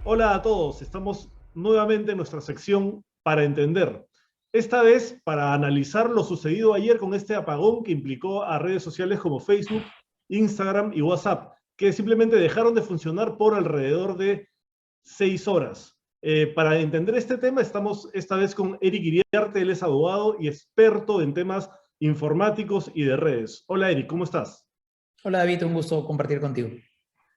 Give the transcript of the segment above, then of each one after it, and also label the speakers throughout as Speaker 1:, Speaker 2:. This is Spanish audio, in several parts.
Speaker 1: Hola a todos, estamos nuevamente en nuestra sección para entender. Esta vez para analizar lo sucedido ayer con este apagón que implicó a redes sociales como Facebook, Instagram y WhatsApp, que simplemente dejaron de funcionar por alrededor de 6 horas. Para entender este tema estamos esta vez con Eric Iriarte, él es abogado y experto en temas informáticos y de redes. Hola Eric, ¿cómo estás?
Speaker 2: Hola David, un gusto compartir contigo.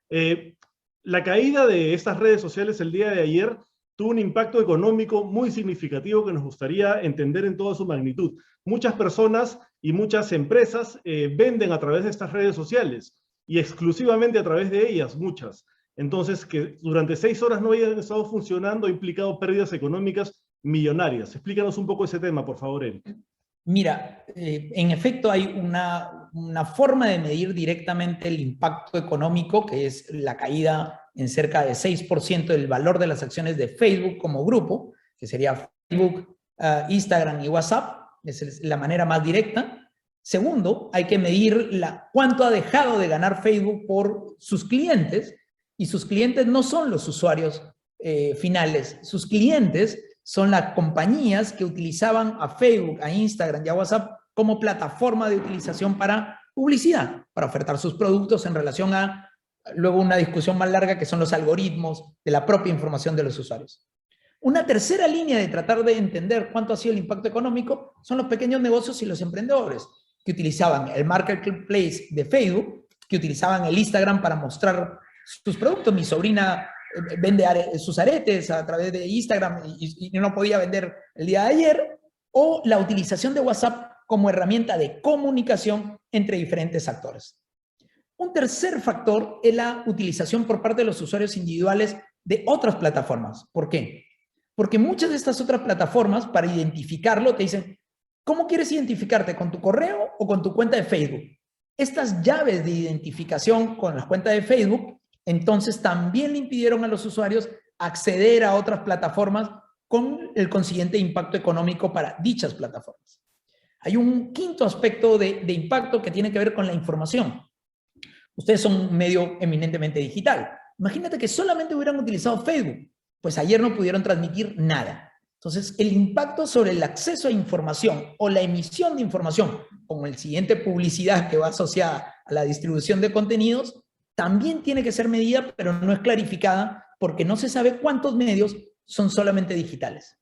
Speaker 1: Eh, la caída de estas redes sociales el día de ayer tuvo un impacto económico muy significativo que nos gustaría entender en toda su magnitud. Muchas personas y muchas empresas venden a través de estas redes sociales y exclusivamente a través de ellas, muchas. Entonces, que durante 6 horas no hayan estado funcionando ha implicado pérdidas económicas millonarias. Explícanos un poco ese tema, por favor, Eric.
Speaker 2: Mira, en efecto hay una forma de medir directamente el impacto económico, que es la caída en cerca de 6% del valor de las acciones de Facebook como grupo, que sería Facebook, Instagram y WhatsApp. Esa es la manera más directa. Segundo, hay que medir cuánto ha dejado de ganar Facebook por sus clientes, y sus clientes no son los usuarios finales. Sus clientes son las compañías que utilizaban a Facebook, a Instagram y a WhatsApp como plataforma de utilización para publicidad, para ofertar sus productos en relación a luego una discusión más larga que son los algoritmos de la propia información de los usuarios. Una tercera línea de tratar de entender cuánto ha sido el impacto económico son los pequeños negocios y los emprendedores que utilizaban el marketplace de Facebook, que utilizaban el Instagram para mostrar sus productos. Mi sobrina vende sus aretes a través de Instagram y no podía vender el día de ayer, o la utilización de WhatsApp como herramienta de comunicación entre diferentes actores. Un tercer factor es la utilización por parte de los usuarios individuales de otras plataformas. ¿Por qué? Porque muchas de estas otras plataformas, para identificarlo, te dicen, ¿cómo quieres identificarte? ¿Con tu correo o con tu cuenta de Facebook? Estas llaves de identificación con la cuenta de Facebook, entonces también le impidieron a los usuarios acceder a otras plataformas con el consiguiente impacto económico para dichas plataformas. Hay un quinto aspecto de impacto que tiene que ver con la información. Ustedes son un medio eminentemente digital. Imagínate que solamente hubieran utilizado Facebook, pues ayer no pudieron transmitir nada. Entonces, el impacto sobre el acceso a información o la emisión de información, como el siguiente publicidad que va asociada a la distribución de contenidos, también tiene que ser medida, pero no es clarificada porque no se sabe cuántos medios son solamente digitales.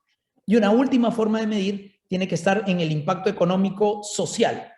Speaker 2: Y una última forma de medir tiene que estar en el impacto económico social.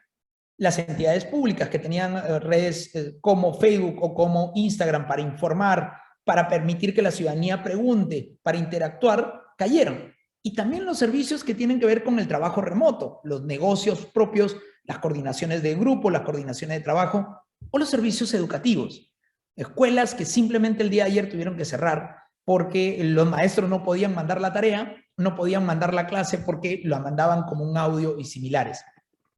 Speaker 2: Las entidades públicas que tenían redes como Facebook o como Instagram para informar, para permitir que la ciudadanía pregunte, para interactuar, cayeron. Y también los servicios que tienen que ver con el trabajo remoto, los negocios propios, las coordinaciones de grupo, las coordinaciones de trabajo o los servicios educativos. Escuelas que simplemente el día de ayer tuvieron que cerrar porque los maestros no podían mandar la tarea, no podían mandar la clase porque la mandaban como un audio y similares.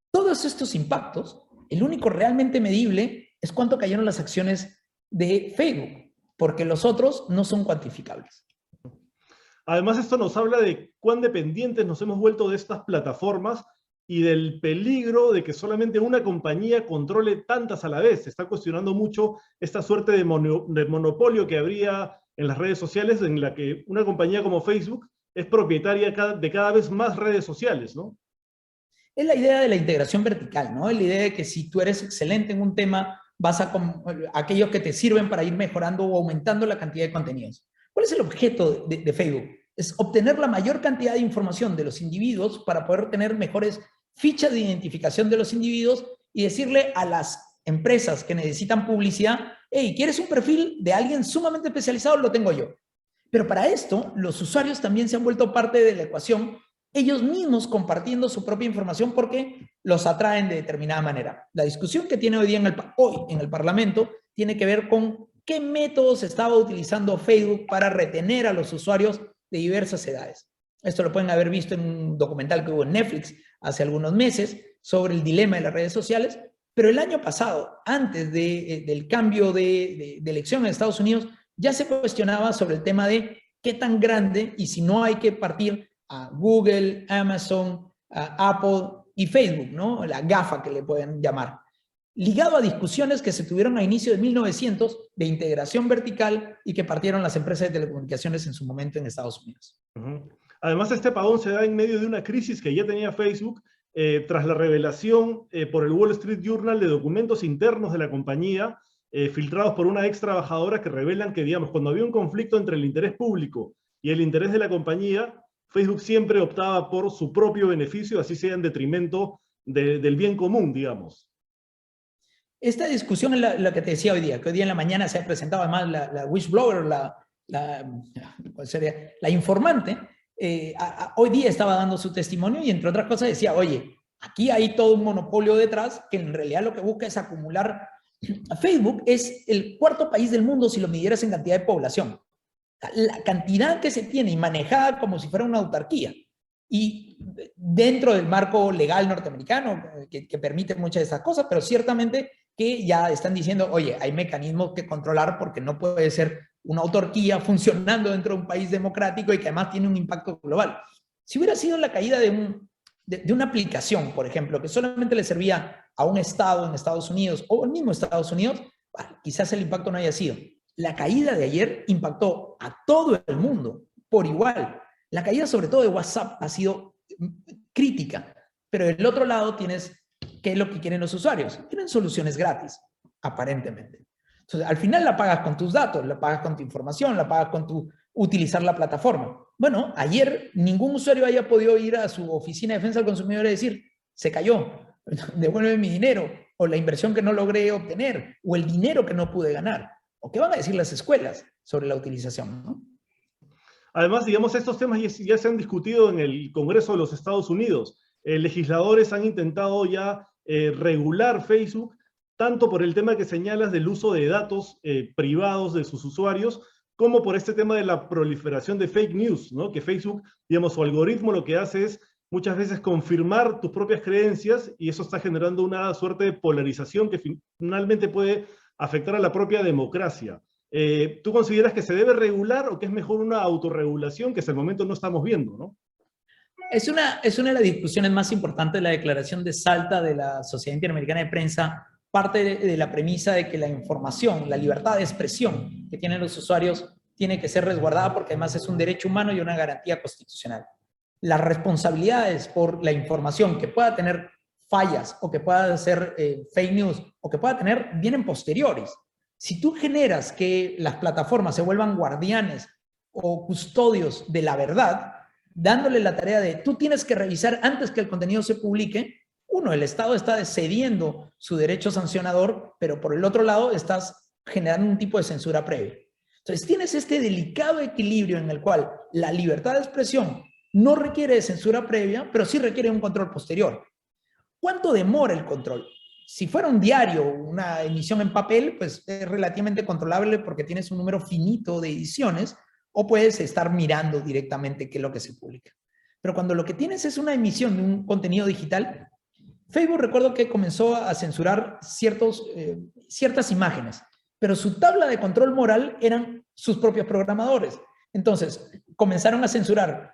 Speaker 2: Todos estos impactos, el único realmente medible es cuánto cayeron las acciones de Facebook, porque los otros no son cuantificables.
Speaker 1: Además, esto nos habla de cuán dependientes nos hemos vuelto de estas plataformas y del peligro de que solamente una compañía controle tantas a la vez. Se está cuestionando mucho esta suerte de monopolio que habría en las redes sociales, en la que una compañía como Facebook es propietaria de cada vez más redes sociales, ¿no?
Speaker 2: Es la idea de la integración vertical, ¿no? Es la idea de que si tú eres excelente en un tema, vas a aquellos que te sirven para ir mejorando o aumentando la cantidad de contenidos. ¿Cuál es el objeto de Facebook? Es obtener la mayor cantidad de información de los individuos para poder tener mejores fichas de identificación de los individuos y decirle a las empresas que necesitan publicidad, hey, ¿quieres un perfil de alguien sumamente especializado? Lo tengo yo. Pero para esto, los usuarios también se han vuelto parte de la ecuación, ellos mismos compartiendo su propia información porque los atraen de determinada manera. La discusión que tiene hoy día hoy en el Parlamento tiene que ver con qué métodos estaba utilizando Facebook para retener a los usuarios de diversas edades. Esto lo pueden haber visto en un documental que hubo en Netflix hace algunos meses sobre el dilema de las redes sociales, pero el año pasado, antes del cambio de elección en Estados Unidos, ya se cuestionaba sobre el tema de qué tan grande y si no hay que partir a Google, Amazon, a Apple y Facebook, ¿no? La GAFA que le pueden llamar. ligado a discusiones que se tuvieron a inicio de 1900 de integración vertical y que partieron las empresas de telecomunicaciones en su momento en Estados Unidos.
Speaker 1: Además, este apagón se da en medio de una crisis que ya tenía Facebook tras la revelación por el Wall Street Journal de documentos internos de la compañía filtrados por una ex trabajadora que revelan que, digamos, cuando había un conflicto entre el interés público y el interés de la compañía, Facebook siempre optaba por su propio beneficio, así sea en detrimento del bien común, digamos.
Speaker 2: Esta discusión es la que te decía hoy día, que hoy día en la mañana se ha presentado además la whistleblower, ¿cuál sería? La informante, hoy día estaba dando su testimonio y entre otras cosas decía, oye, aquí hay todo un monopolio detrás que en realidad lo que busca es acumular. Facebook es el cuarto país del mundo si lo midieras en cantidad de población. La cantidad que se tiene y manejada como si fuera una autarquía. Y dentro del marco legal norteamericano que permite muchas de estas cosas, pero ciertamente que ya están diciendo, oye, hay mecanismos que controlar porque no puede ser una autarquía funcionando dentro de un país democrático y que además tiene un impacto global. Si hubiera sido la caída de una aplicación, por ejemplo, que solamente le servía a un estado en Estados Unidos o el mismo Estados Unidos, bueno, quizás el impacto no haya sido. La caída de ayer impactó a todo el mundo por igual. La caída sobre todo de WhatsApp ha sido crítica, pero del otro lado tienes qué es lo que quieren los usuarios. Quieren soluciones gratis, aparentemente. Entonces, al final la pagas con tus datos, la pagas con tu información, la pagas con tu utilizar la plataforma. Bueno, ayer ningún usuario haya podido ir a su oficina de defensa del consumidor y decir, se cayó, devuelve mi dinero, o la inversión que no logré obtener, o el dinero que no pude ganar. ¿O qué van a decir las escuelas sobre la utilización, ¿no?
Speaker 1: Además, digamos, estos temas ya se han discutido en el Congreso de los Estados Unidos. Legisladores han intentado ya regular Facebook, tanto por el tema que señalas del uso de datos privados de sus usuarios, como por este tema de la proliferación de fake news, ¿no? Que Facebook, digamos, su algoritmo lo que hace es muchas veces confirmar tus propias creencias y eso está generando una suerte de polarización que finalmente puede afectar a la propia democracia. ¿Tú consideras que se debe regular o que es mejor una autorregulación que hasta el momento no estamos viendo, ¿no?
Speaker 2: Es una de las discusiones más importantes de la declaración de Salta de la Sociedad Interamericana de Prensa. Parte de la premisa de que la información, la libertad de expresión que tienen los usuarios tiene que ser resguardada porque además es un derecho humano y una garantía constitucional. Las responsabilidades por la información que pueda tener fallas o que pueda ser fake news o que pueda tener vienen posteriores. Si tú generas que las plataformas se vuelvan guardianes o custodios de la verdad, dándole la tarea de tú tienes que revisar antes que el contenido se publique, uno, el Estado está cediendo su derecho sancionador, pero por el otro lado estás generando un tipo de censura previa. Entonces tienes este delicado equilibrio en el cual la libertad de expresión no requiere de censura previa, pero sí requiere un control posterior. ¿Cuánto demora el control? Si fuera un diario, una emisión en papel, pues es relativamente controlable porque tienes un número finito de ediciones o puedes estar mirando directamente qué es lo que se publica. Pero cuando lo que tienes es una emisión de un contenido digital, Facebook recuerdo que comenzó a censurar ciertas imágenes, pero su tabla de control moral eran sus propios programadores. Entonces, comenzaron a censurar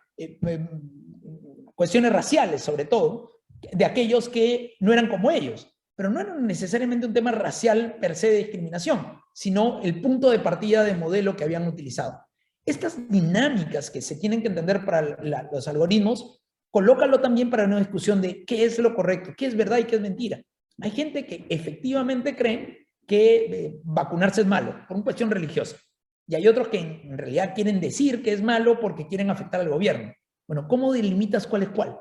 Speaker 2: cuestiones raciales, sobre todo, de aquellos que no eran como ellos. Pero no era necesariamente un tema racial per se de discriminación, sino el punto de partida de modelo que habían utilizado. Estas dinámicas que se tienen que entender para los algoritmos, colócalo también para una discusión de qué es lo correcto, qué es verdad y qué es mentira. Hay gente que efectivamente cree que vacunarse es malo por una cuestión religiosa. Y hay otros que en realidad quieren decir que es malo porque quieren afectar al gobierno. Bueno, ¿cómo delimitas cuál es cuál?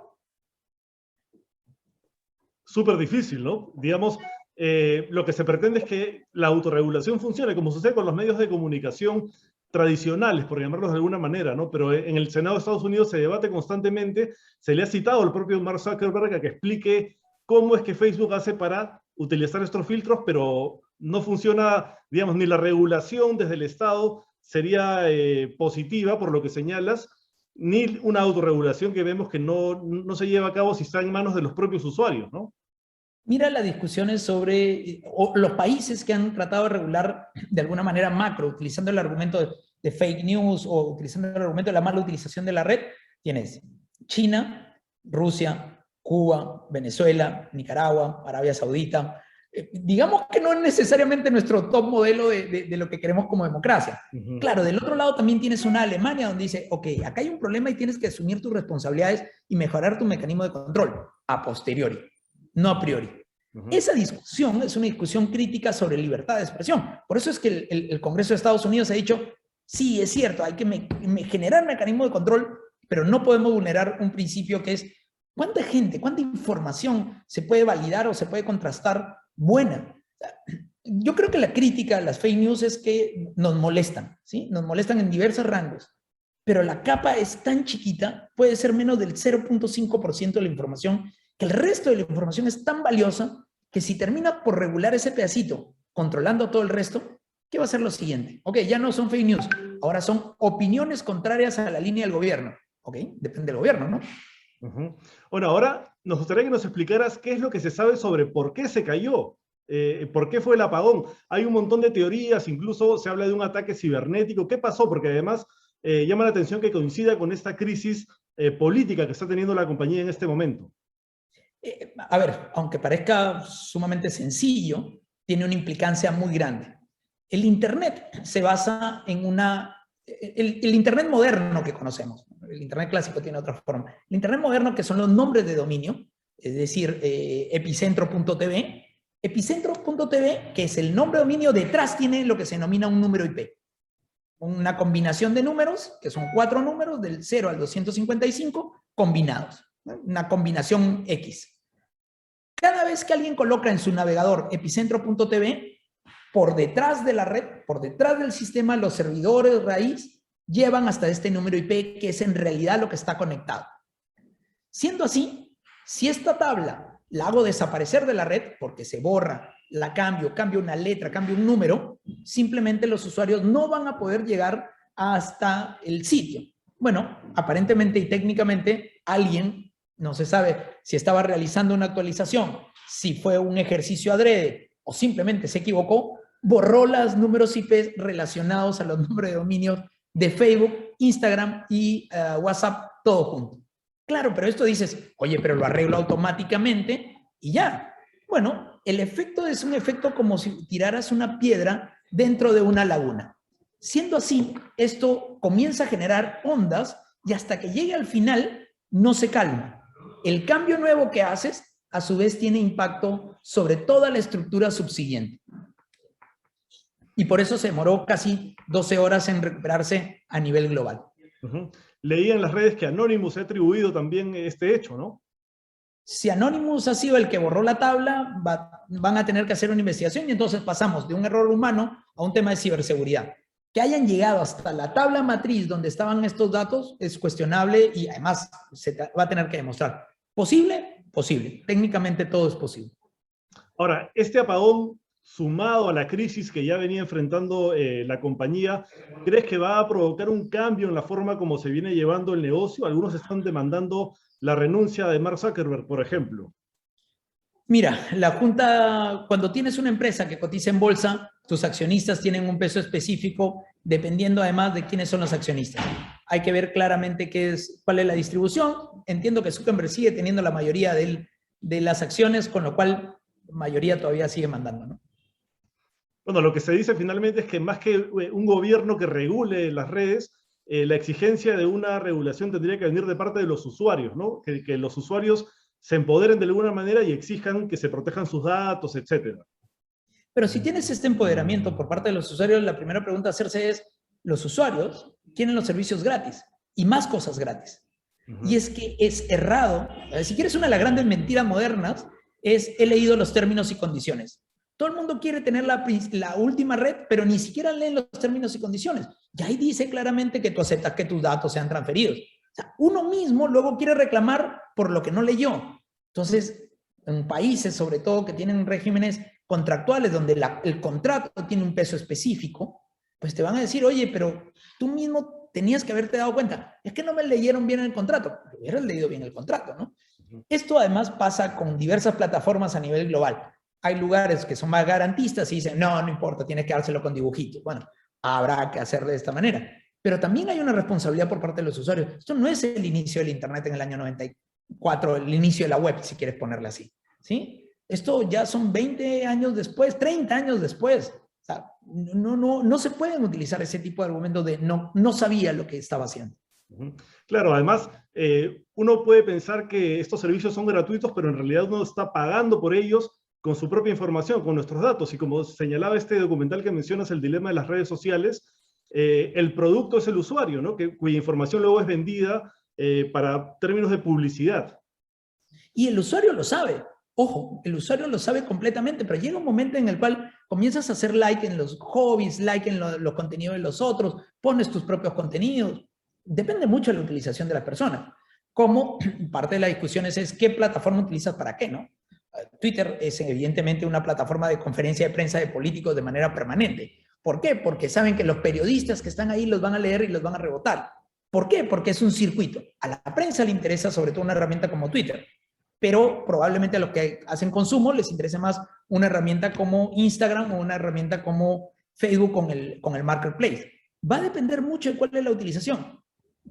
Speaker 1: Súper difícil, ¿no? Digamos, lo que se pretende es que la autorregulación funcione, como sucede con los medios de comunicación tradicionales, por llamarlos de alguna manera, ¿no? Pero en el Senado de Estados Unidos se debate constantemente, se le ha citado al propio Mark Zuckerberg a que explique cómo es que Facebook hace para utilizar estos filtros, pero no funciona, digamos, ni la regulación desde el Estado sería positiva, por lo que señalas, ni una autorregulación que vemos que no se lleva a cabo si está en manos de los propios usuarios, ¿no?
Speaker 2: Mira las discusiones sobre los países que han tratado de regular de alguna manera macro, utilizando el argumento de fake news o utilizando el argumento de la mala utilización de la red. Tienes China, Rusia, Cuba, Venezuela, Nicaragua, Arabia Saudita. digamos que no es necesariamente nuestro top modelo de lo que queremos como democracia. Claro, del otro lado también tienes una Alemania donde dice, ok, acá hay un problema y tienes que asumir tus responsabilidades y mejorar tu mecanismo de control, a posteriori, no a priori. Esa discusión es una discusión crítica sobre libertad de expresión. Por eso es que el Congreso de Estados Unidos ha dicho, sí, es cierto, hay que generar mecanismos de control, pero no podemos vulnerar un principio que es cuánta gente, cuánta información se puede validar o se puede contrastar buena. Yo creo que la crítica a las fake news es que nos molestan, ¿sí? Nos molestan en diversos rangos, pero la capa es tan chiquita, puede ser menos del 0.5% de la información, que el resto de la información es tan valiosa que si termina por regular ese pedacito, controlando todo el resto, ¿qué va a ser lo siguiente? Ok, ya no son fake news, ahora son opiniones contrarias a la línea del gobierno. Ok, depende del gobierno, ¿no?
Speaker 1: Bueno, ahora nos gustaría que nos explicaras qué es lo que se sabe sobre por qué se cayó, por qué fue el apagón. Hay un montón de teorías, incluso se habla de un ataque cibernético. ¿Qué pasó? Porque además llama la atención que coincida con esta crisis política que está teniendo la compañía en este momento.
Speaker 2: A ver, aunque parezca sumamente sencillo, tiene una implicancia muy grande. El Internet se basa en el Internet moderno que conocemos. El Internet clásico tiene otra forma. El Internet moderno, que son los nombres de dominio, es decir, epicentro.tv. Epicentro.tv, que es el nombre de dominio, detrás tiene lo que se denomina un número IP. Una combinación de números, que son 4 números, del 0 al 255, combinados. Una combinación X. Cada vez que alguien coloca en su navegador epicentro.tv, por detrás de la red, por detrás del sistema, los servidores raíz llevan hasta este número IP, que es en realidad lo que está conectado. Siendo así, si esta tabla la hago desaparecer de la red, porque se borra, la cambio una letra, cambio un número, simplemente los usuarios no van a poder llegar hasta el sitio. Bueno, aparentemente y técnicamente alguien, no se sabe si estaba realizando una actualización, si fue un ejercicio adrede o simplemente se equivocó, borró los números IP relacionados a los números de dominios de Facebook, Instagram y WhatsApp, todo junto. Claro, pero esto dices, oye, pero lo arreglo automáticamente y ya. Bueno, el efecto es un efecto como si tiraras una piedra dentro de una laguna. Siendo así, esto comienza a generar ondas y hasta que llegue al final no se calma. El cambio nuevo que haces, a su vez, tiene impacto sobre toda la estructura subsiguiente. Y por eso se demoró casi 12 horas en recuperarse a nivel global.
Speaker 1: Leí en las redes que Anonymous ha atribuido también este hecho, ¿no?
Speaker 2: Si Anonymous ha sido el que borró la tabla, van a tener que hacer una investigación y entonces pasamos de un error humano a un tema de ciberseguridad. Que hayan llegado hasta la tabla matriz donde estaban estos datos es cuestionable y además se va a tener que demostrar. ¿Posible? Posible. Técnicamente todo es posible.
Speaker 1: Ahora, este apagón, sumado a la crisis que ya venía enfrentando la compañía, ¿crees que va a provocar un cambio en la forma como se viene llevando el negocio? Algunos están demandando la renuncia de Mark Zuckerberg, por ejemplo.
Speaker 2: Mira, la Junta, cuando tienes una empresa que cotiza en bolsa, tus accionistas tienen un peso específico, dependiendo además de quiénes son los accionistas. Hay que ver claramente cuál es la distribución. Entiendo que Zuckerberg sigue teniendo la mayoría de las acciones, con lo cual la mayoría todavía sigue mandando, ¿no?
Speaker 1: Bueno, lo que se dice finalmente es que más que un gobierno que regule las redes, la exigencia de una regulación tendría que venir de parte de los usuarios, ¿no? Que los usuarios se empoderen de alguna manera y exijan que se protejan sus datos, etc.
Speaker 2: Pero si tienes este empoderamiento por parte de los usuarios, la primera pregunta a hacerse es, los usuarios tienen los servicios gratis y más cosas gratis. Y es que es errado. Si quieres una de las grandes mentiras modernas, he leído los términos y condiciones. Todo el mundo quiere tener la última red, pero ni siquiera leen los términos y condiciones. Y ahí dice claramente que tú aceptas que tus datos sean transferidos. O sea, uno mismo luego quiere reclamar por lo que no leyó. Entonces, en países, sobre todo, que tienen regímenes contractuales donde el contrato tiene un peso específico, pues te van a decir, oye, pero tú mismo tenías que haberte dado cuenta. Es que no me leyeron bien el contrato. Hubieras leído bien el contrato, ¿no? Esto además pasa con diversas plataformas a nivel global. Hay lugares que son más garantistas y dicen, no importa, tienes que dárselo con dibujitos. Bueno, habrá que hacer de esta manera. Pero también hay una responsabilidad por parte de los usuarios. Esto no es el inicio del Internet en el año 94, el inicio de la web, si quieres ponerla así, ¿sí? Esto ya son 20 años después, 30 años después. O sea, no se pueden utilizar ese tipo de argumentos de no sabía lo que estaba haciendo.
Speaker 1: Claro, además, uno puede pensar que estos servicios son gratuitos, pero en realidad uno está pagando por ellos con su propia información, con nuestros datos. Y como señalaba este documental que mencionas, El dilema de las redes sociales, el producto es el usuario, ¿no? Cuya información luego es vendida para términos de publicidad.
Speaker 2: Y el usuario lo sabe. Ojo, el usuario lo sabe completamente, pero llega un momento en el cual comienzas a hacer like en los hobbies, like en los contenidos de los otros, pones tus propios contenidos. Depende mucho de la utilización de la persona. Como parte de la discusión es qué plataforma utilizas para qué, ¿no? Twitter es evidentemente una plataforma de conferencia de prensa de políticos de manera permanente. ¿Por qué? Porque saben que los periodistas que están ahí los van a leer y los van a rebotar. ¿Por qué? Porque es un circuito. A la prensa le interesa sobre todo una herramienta como Twitter, pero probablemente a los que hacen consumo les interese más una herramienta como Instagram o una herramienta como Facebook con el Marketplace. Va a depender mucho de cuál es la utilización.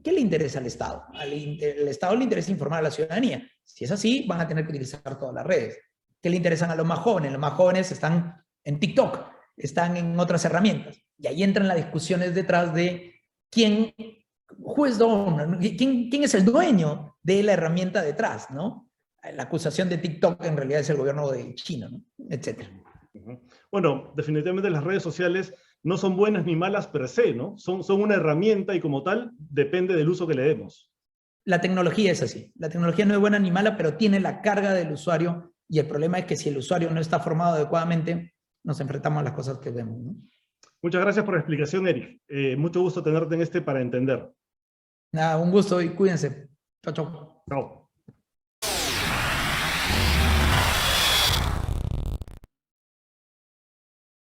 Speaker 2: ¿Qué le interesa al Estado? Al Estado le interesa informar a la ciudadanía. Si es así, van a tener que utilizar todas las redes. ¿Qué le interesan a los más jóvenes? Los más jóvenes están en TikTok, están en otras herramientas. Y ahí entran las discusiones detrás de quién es el dueño de la herramienta detrás, ¿no? La acusación de TikTok en realidad es el gobierno de China, ¿no? Etcétera.
Speaker 1: Bueno, definitivamente las redes sociales no son buenas ni malas per se, ¿no? Son una herramienta y como tal depende del uso que le demos.
Speaker 2: La tecnología es así. La tecnología no es buena ni mala, pero tiene la carga del usuario y el problema es que si el usuario no está formado adecuadamente, nos enfrentamos a las cosas que vemos, ¿no?
Speaker 1: Muchas gracias por la explicación, Eric. Mucho gusto tenerte en este para entender.
Speaker 2: Nada, un gusto y cuídense. Chao, chao.
Speaker 1: Chao.